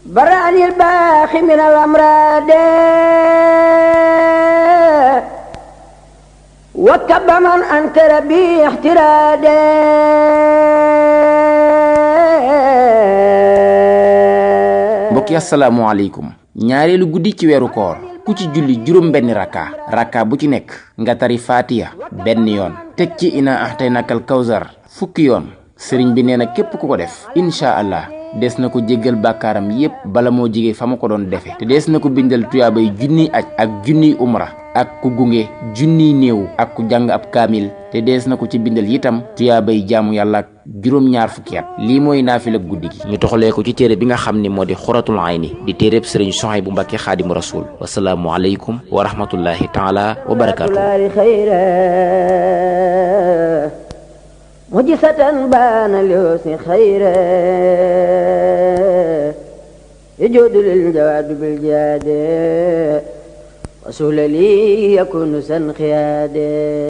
برأني الباخي من الأمراض وكب من أنكر بي احترادي mbokk yi asalaamaaleykum ñaareelu guddi ci weeru koor ku ci julli juróom benn rakka bu ci nekk nga tari faatiya benn yoon teg ci ina ahtaynakal kawsar fukki yoon sëriñ bi nee na képp ku ko def incha allah des na ko jéggal bàkkaaram yépp bala moo jige fa ma ko doon defe te des na ko bindal tuyaabay junniy aj ak junniy umra ak ku gunge junniy néew ak ku jàng ab kaamil te dees na ko ci bindal itam tuyaabay jaamu yàlla ak juróom-ñaar fukki at lii mooy naafila guddi gi ñu toxalee ko ci téere bi nga xam ne moo di xuratul ayni di téereb sëriñ Suhaybu Mbàkke xaadimu rasul wasalaamu aleykum wa rahmatullahi taala wa barakaatu mujisatan baana liusni xayra yajuudu lil jawaadu bil jihaade وسهل لي يكون سنخيادي